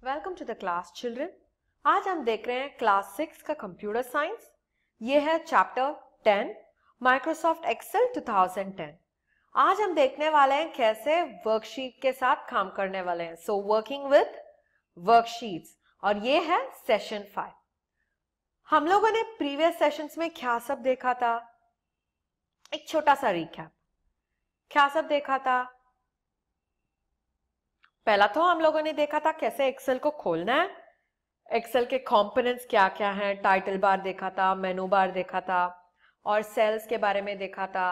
Welcome to the class children. आज हम देख रहे हैं क्लास 6 का कंप्यूटर साइंस। ये है चैप्टर 10 माइक्रोसॉफ्ट एक्सेल 2010। आज हम देखने वाले हैं कैसे वर्कशीट के साथ काम करने वाले हैं। सो वर्किंग विद वर्कशीट्स, और ये है सेशन 5। हम लोगों ने प्रीवियस सेशंस में क्या सब देखा था? एक छोटा सा रिकैप। क्या सब देखा था? पहला तो हम लोगों ने देखा था कैसे एक्सेल को खोलना है, एक्सेल के कंपोनेंट्स क्या क्या हैं, टाइटल बार देखा था, मेनू बार देखा था, और सेल्स के बारे में देखा था,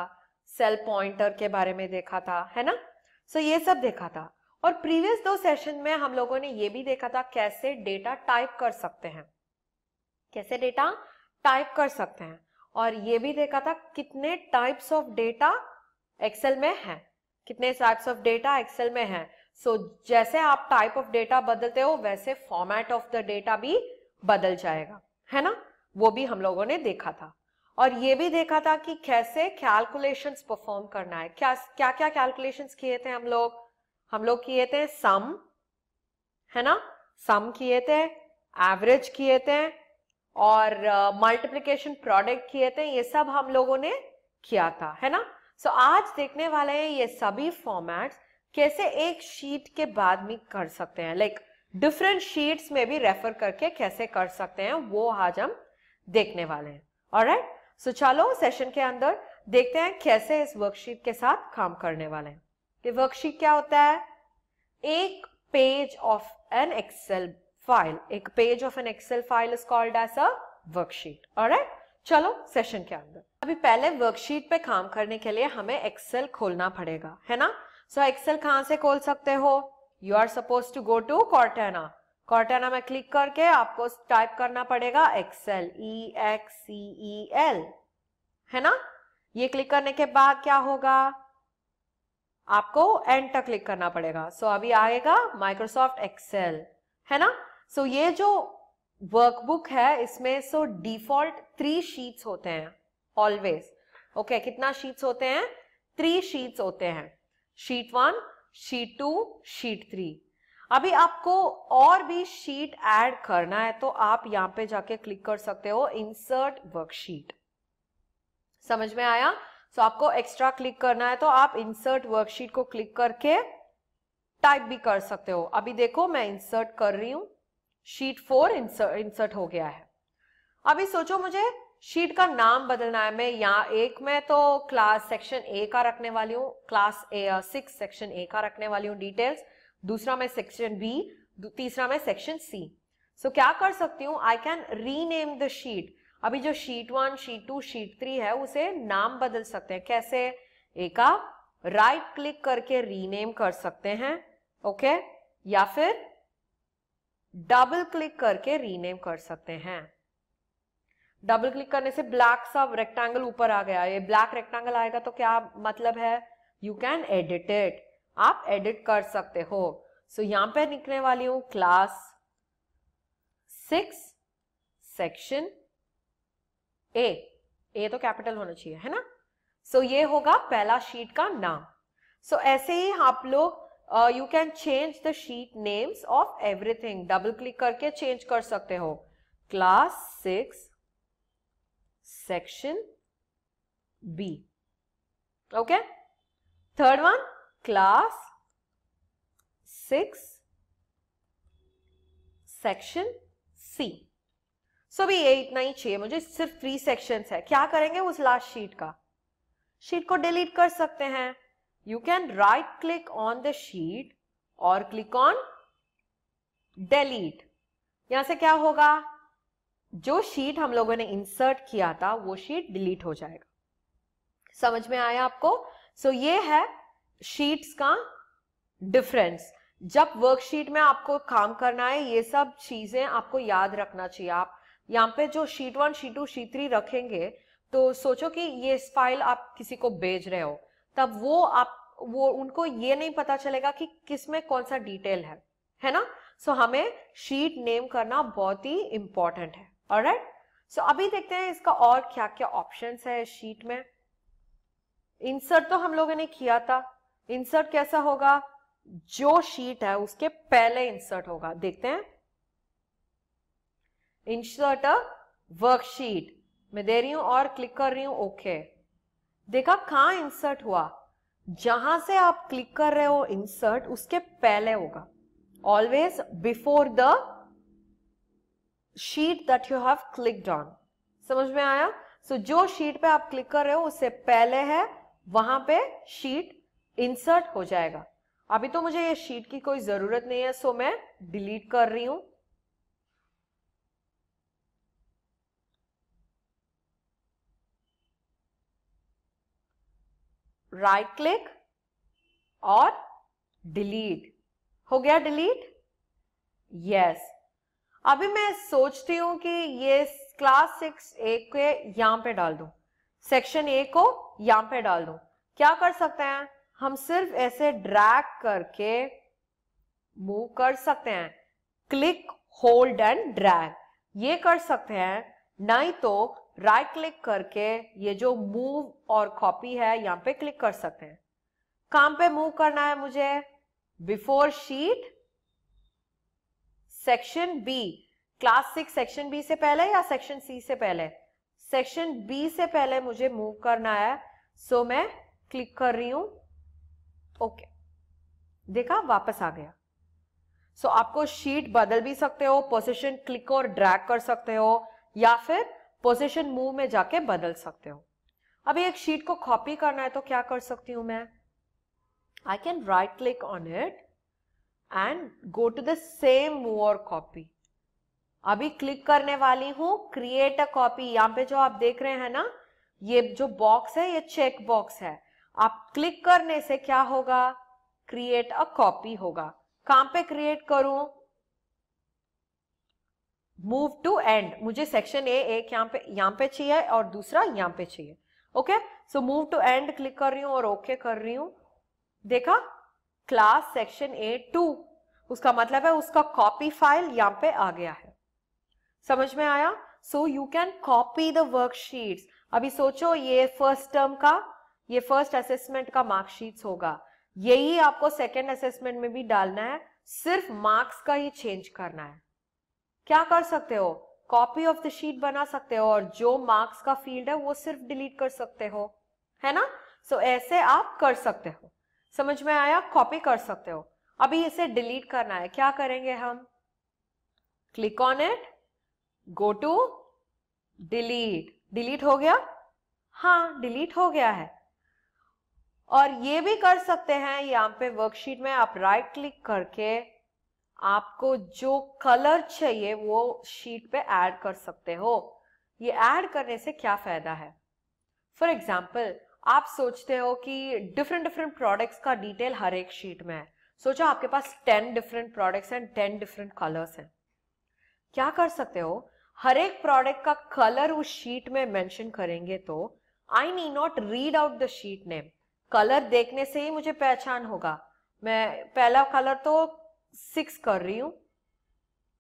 सेल पॉइंटर के बारे में देखा था, है ना। सो ये सब देखा था। और प्रीवियस 2 सेशन में हम लोगों ने ये भी देखा था कैसे डेटा टाइप कर सकते हैं, कैसे डेटा टाइप कर सकते हैं। और ये भी देखा था कितने टाइप्स ऑफ डेटा एक्सेल में है, कितने टाइप्स ऑफ डेटा एक्सेल में है। सो जैसे आप टाइप ऑफ डेटा बदलते हो वैसे फॉर्मेट ऑफ द डेटा भी बदल जाएगा, है ना। वो भी हम लोगों ने देखा था। और ये भी देखा था कि कैसे कैलकुलेशंस परफॉर्म करना है। क्या क्या कैलकुलेशंस किए थे हम लोग किए थे सम, है ना, सम किए थे, एवरेज किए थे, और मल्टीप्लिकेशन प्रोडक्ट किए थे। ये सब हम लोगों ने किया था, है ना। सो आज देखने वाले हैं ये सभी फॉर्मेट्स कैसे एक शीट के बाद में कर सकते हैं, लाइक डिफरेंट शीट्स में भी रेफर करके कैसे कर सकते हैं, वो आज हम देखने वाले हैं। ऑलराइट, सो चलो सेशन के अंदर देखते हैं कैसे इस वर्कशीट के साथ काम करने वाले हैं। कि वर्कशीट क्या होता है? एक page of an Excel file, एक page of an Excel file is called as a worksheet. Alright, चलो सेशन के अंदर। अभी पहले वर्कशीट पे काम करने के लिए हमें एक्सेल खोलना पड़ेगा, है ना। सो एक्सेल कहां से खोल सकते हो? You are suppose to go to Cortana. Cortana में क्लिक करके आपको टाइप करना पड़ेगा एक्सेल, EXCEL, है ना। ये क्लिक करने के बाद क्या होगा? आपको एंटर क्लिक करना पड़ेगा। सो अभी आएगा माइक्रोसॉफ्ट एक्सेल, है ना। सो ये जो वर्कबुक है इसमें डिफॉल्ट 3 शीट्स होते हैं ऑलवेज। ओके, कितना शीट्स होते हैं? 3 शीट्स होते हैं, शीट 1, शीट 2, शीट 3। अभी आपको और भी शीट ऐड करना है तो आप यहां पे जाके क्लिक कर सकते हो इंसर्ट वर्कशीट। समझ में आया? सो आपको एक्स्ट्रा क्लिक करना है तो आप इंसर्ट वर्कशीट को क्लिक करके टाइप भी कर सकते हो। अभी देखो मैं इंसर्ट कर रही हूं, शीट 4 इंसर्ट हो गया है। अभी सोचो मुझे शीट का नाम बदलना है। मैं यहाँ एक में तो क्लास सेक्शन ए का रखने वाली हूँ, क्लास 6 सेक्शन ए का रखने वाली हूँ डिटेल्स, दूसरा में सेक्शन बी, तीसरा में सेक्शन सी। सो क्या कर सकती हूँ? I can rename the sheet. अभी जो शीट 1, शीट 2, शीट 3 है उसे नाम बदल सकते हैं। कैसे? ए का राइट क्लिक करके रीनेम कर सकते हैं, ओके, या फिर डबल क्लिक करके रीनेम कर सकते हैं। डबल क्लिक करने से ब्लैक सा रेक्टेंगल ऊपर आ गया, ये ब्लैक रेक्टेंगल आएगा तो क्या मतलब है? यू कैन एडिट इट, आप एडिट कर सकते हो। सो यहां पे लिखने वाली हूं क्लास 6 सेक्शन ए तो कैपिटल होना चाहिए, है ना। सो ये होगा पहला शीट का नाम। सो ऐसे ही आप लोग you can change the sheet names of everything, double click करके चेंज कर सकते हो। Class 6 section B, okay. Third one class 6 section C. So भी ये इतना ही चाहिए मुझे, सिर्फ 3 सेक्शंस है। क्या करेंगे उस लास्ट शीट का? शीट को डिलीट कर सकते हैं। You can right click on the sheet और क्लिक ऑन डिलीट। यहां से क्या होगा? जो शीट हम लोगों ने इंसर्ट किया था वो शीट डिलीट हो जाएगा। समझ में आया आपको? सो ये है शीट्स का डिफरेंस। जब वर्कशीट में आपको काम करना है ये सब चीजें आपको याद रखना चाहिए। आप यहाँ पे जो शीट 1, शीट 2, शीट 3 रखेंगे तो सोचो कि ये फाइल आप किसी को भेज रहे हो, तब वो उनको ये नहीं पता चलेगा कि किसमें कौन सा डिटेल है ना। सो हमें शीट नेम करना बहुत ही इंपॉर्टेंट है। ऑलराइट, सो अभी देखते हैं इसका और क्या क्या ऑप्शंस है इस शीट में। इंसर्ट तो हम लोगों ने किया था। इंसर्ट कैसा होगा? जो शीट है उसके पहले इंसर्ट होगा। देखते हैं, इंसर्ट अ वर्कशीट मैं दे रही हूं और क्लिक कर रही हूं ओके। देखा कहां इंसर्ट हुआ, जहां से आप क्लिक कर रहे हो इंसर्ट उसके पहले होगा, always before the sheet that you have clicked on. समझ में आया? सो जो शीट पे आप क्लिक कर रहे हो उससे पहले है, वहां पे शीट इंसर्ट हो जाएगा। अभी तो मुझे ये शीट की कोई जरूरत नहीं है, सो मैं डिलीट कर रही हूं। राइट क्लिक और डिलीट, हो गया डिलीट। यस, अभी मैं सोचती हूं कि ये क्लास 6A के यहां पे डाल दूं, सेक्शन A को यहां पे डाल दूं। क्या कर सकते हैं हम, सिर्फ ऐसे ड्रैग करके मूव कर सकते हैं, क्लिक होल्ड एंड ड्रैग ये कर सकते हैं, नहीं तो राइट क्लिक करके ये जो मूव और कॉपी है यहां पे क्लिक कर सकते हैं। कहां पे मूव करना है मुझे, before sheet section B, class 6 section B से पहले या सेक्शन सी से पहले, सेक्शन बी से पहले मुझे मूव करना है। सो मैं क्लिक कर रही हूं ओके। देखा वापस आ गया। सो आपको शीट बदल भी सकते हो, पोजीशन क्लिक और ड्रैग कर सकते हो, या फिर पोजीशन मूव में जाके बदल सकते हो। अभी एक शीट को कॉपी करना है तो क्या कर सकती हूं मैं, I can right click on it and go to the same move और कॉपी। अभी क्लिक करने वाली हूं क्रिएट अ कॉपी। यहां पे जो आप देख रहे हैं ना, ये जो बॉक्स है ये चेक बॉक्स है। आप क्लिक करने से क्या होगा, क्रिएट अ कॉपी होगा। कहां पे क्रिएट करूं, मूव टू एंड, मुझे सेक्शन ए एक यहां पे चाहिए और दूसरा यहां पे चाहिए। Okay, so move to end click कर रही हूं और ओके कर रही हूं। देखा, क्लास सेक्शन A2, उसका मतलब है उसका कॉपी फाइल यहां पे आ गया है। समझ में आया? So you can copy the worksheets. अभी सोचो ये फर्स्ट टर्म का, ये फर्स्ट असेसमेंट का मार्कशीट्स होगा, यही आपको सेकेंड असेसमेंट में भी डालना है, सिर्फ मार्क्स का ही चेंज करना है। क्या कर सकते हो, कॉपी ऑफ द शीट बना सकते हो और जो मार्क्स का फील्ड है वो सिर्फ डिलीट कर सकते हो, है ना? सो ऐसे आप कर सकते हो। समझ में आया? कॉपी कर सकते हो। अभी इसे डिलीट करना है, क्या करेंगे हम, click on it, go to delete. Delete हो गया, हाँ डिलीट हो गया है। और ये भी कर सकते हैं, यहां पे वर्कशीट में आप राइट क्लिक करके आपको जो कलर चाहिए वो शीट पे ऐड कर सकते हो। ये ऐड करने से क्या फायदा है, फॉर एग्जाम्पल आप सोचते हो कि डिफरेंट प्रोडक्ट्स का डिटेल हर एक शीट में है। सोचो आपके पास 10 different products and 10 different colours हैं। क्या कर सकते हो, हर एक प्रोडक्ट का कलर उस शीट में मेंशन करेंगे तो I need not read out the sheet name, colour देखने से ही मुझे पहचान होगा। मैं पहला कलर तो 6 कर रही हूं,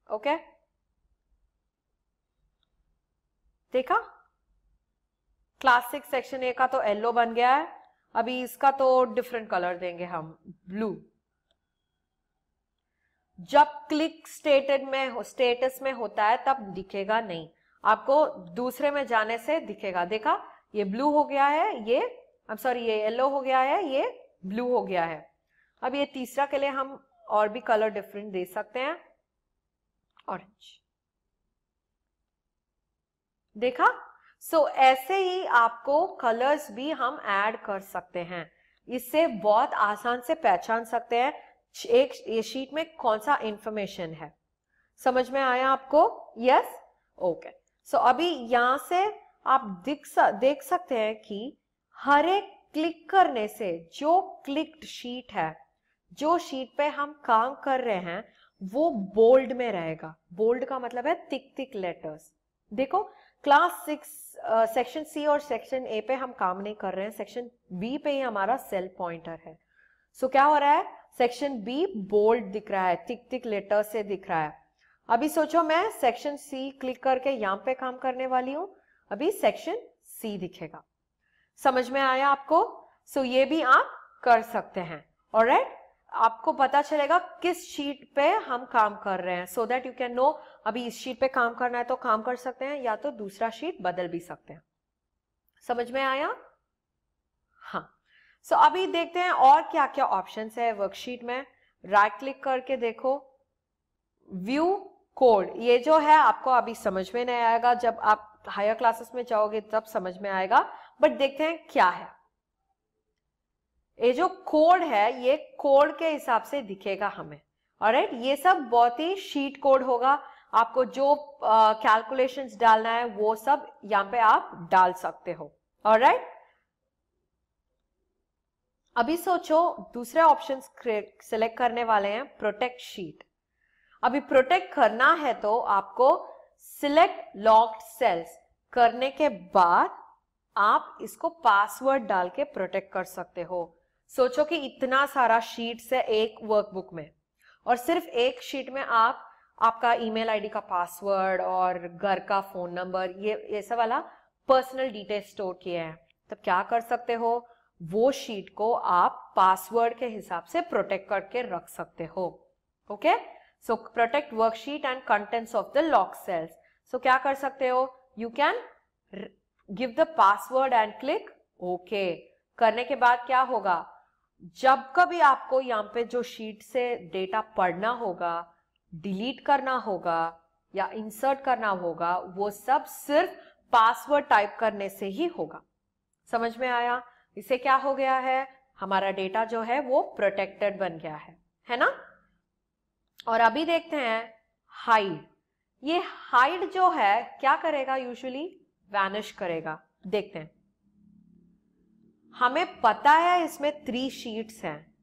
ओके, देखा क्लास 6 सेक्शन ए का तो येलो बन गया है। अभी इसका तो डिफरेंट कलर देंगे हम, ब्लू। जब क्लिक स्टेटस में होता है तब दिखेगा नहीं, आपको दूसरे में जाने से दिखेगा। देखा ये ब्लू हो गया है, ये ये येलो हो गया है, ये ब्लू हो गया है। अब ये तीसरा के लिए हम और भी कलर डिफरेंट दे सकते हैं, ऑरेंज। देखा, सो ऐसे ही आपको कलर्स भी हम ऐड कर सकते हैं, इससे बहुत आसान से पहचान सकते हैं एक ये शीट में कौन सा इंफॉर्मेशन है। समझ में आया आपको? Yes, okay. सो अभी यहां से आप देख सकते हैं कि हर एक क्लिक करने से जो क्लिक्ड शीट है, जो शीट पे हम काम कर रहे हैं वो बोल्ड में रहेगा। बोल्ड का मतलब है थिक थिक लेटर्स। देखो क्लास 6 सेक्शन सी और सेक्शन ए पे हम काम नहीं कर रहे हैं, सेक्शन बी पे ही हमारा सेल पॉइंटर है। सो क्या हो रहा है, सेक्शन बी बोल्ड दिख रहा है, थिक थिक लेटर से दिख रहा है। अभी सोचो मैं सेक्शन सी क्लिक करके यहां पे काम करने वाली हूं, अभी सेक्शन सी दिखेगा। समझ में आया आपको? सो ये भी आप कर सकते हैं। ऑलराइट, आपको पता चलेगा किस शीट पे हम काम कर रहे हैं, so that you can know अभी इस शीट पे काम करना है तो काम कर सकते हैं, या तो दूसरा शीट बदल भी सकते हैं। समझ में आया? हाँ। सो अभी देखते हैं और क्या क्या ऑप्शंस है वर्कशीट में। राइट क्लिक करके देखो, व्यू कोड, ये जो है आपको अभी समझ में नहीं आएगा, जब आप हायर क्लासेस में जाओगे तब समझ में आएगा, बट देखते हैं क्या है। ये जो कोड है ये कोड के हिसाब से दिखेगा हमें, ऑलराइट। ये सब बहुत ही शीट कोड होगा, आपको जो कैलकुलेशंस डालना है वो सब यहाँ पे आप डाल सकते हो, ऑलराइट। अभी सोचो दूसरे ऑप्शन सिलेक्ट करने वाले हैं प्रोटेक्ट शीट। अभी प्रोटेक्ट करना है तो आपको सिलेक्ट लॉक्ड सेल्स करने के बाद आप इसको पासवर्ड डाल के प्रोटेक्ट कर सकते हो। सोचो कि इतना सारा शीट्स है एक वर्कबुक में, और सिर्फ एक शीट में आप आपका ईमेल आईडी का पासवर्ड और घर का फोन नंबर ये सब वाला पर्सनल डिटेल स्टोर किए हैं, तब क्या कर सकते हो, वो शीट को आप पासवर्ड के हिसाब से प्रोटेक्ट करके रख सकते हो। Okay, so protect worksheet and contents of the lock cells. So क्या कर सकते हो, you can give the password and click okay. करने के बाद क्या होगा, जब कभी आपको यहाँ पे जो शीट से डेटा पढ़ना होगा, डिलीट करना होगा या इंसर्ट करना होगा, वो सब सिर्फ पासवर्ड टाइप करने से ही होगा। समझ में आया? इससे क्या हो गया है, हमारा डेटा जो है वो प्रोटेक्टेड बन गया है ना। और अभी देखते हैं हाइड। ये हाइड जो है क्या करेगा, यूजुअली वैनिश करेगा। देखते हैं, हमें पता है इसमें 3 शीट्स हैं,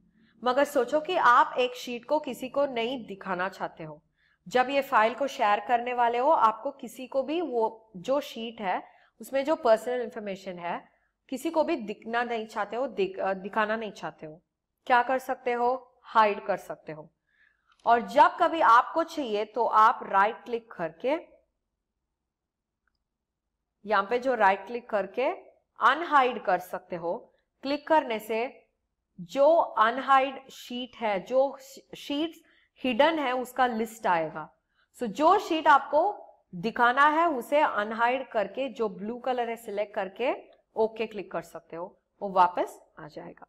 मगर सोचो कि आप एक शीट को किसी को नहीं दिखाना चाहते हो। जब ये फाइल को शेयर करने वाले हो, आपको किसी को भी वो जो शीट है उसमें जो पर्सनल इंफॉर्मेशन है किसी को भी दिखना नहीं चाहते हो, दिखाना नहीं चाहते हो, क्या कर सकते हो, हाइड कर सकते हो। और जब कभी आपको चाहिए तो आप राइट क्लिक करके, यहां पे जो राइट क्लिक करके अनहाइड कर सकते हो। क्लिक करने से जो अनहाइड शीट है, जो शीट्स हिडन है, उसका लिस्ट आएगा। सो जो शीट आपको दिखाना है उसे अनहाइड करके जो ब्लू कलर है सिलेक्ट करके ओके क्लिक कर सकते हो, वो वापस आ जाएगा।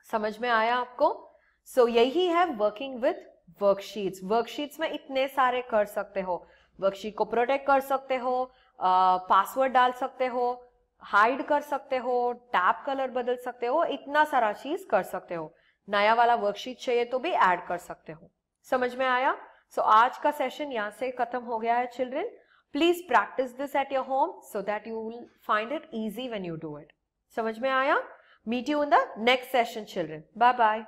समझ में आया आपको? सो यही है वर्किंग विथ वर्कशीट्स। वर्कशीट्स में इतने सारे कर सकते हो, वर्कशीट को प्रोटेक्ट कर सकते हो, पासवर्ड डाल सकते हो, हाइड कर सकते हो, टैब कलर बदल सकते हो, इतना सारा चीज कर सकते हो। नया वाला वर्कशीट चाहिए तो भी ऐड कर सकते हो। समझ में आया? सो आज का सेशन यहाँ से खत्म हो गया है children. Please practice this at your home so that you will find it easy when you do it. समझ में आया? Meet you in the next session, children. Bye bye.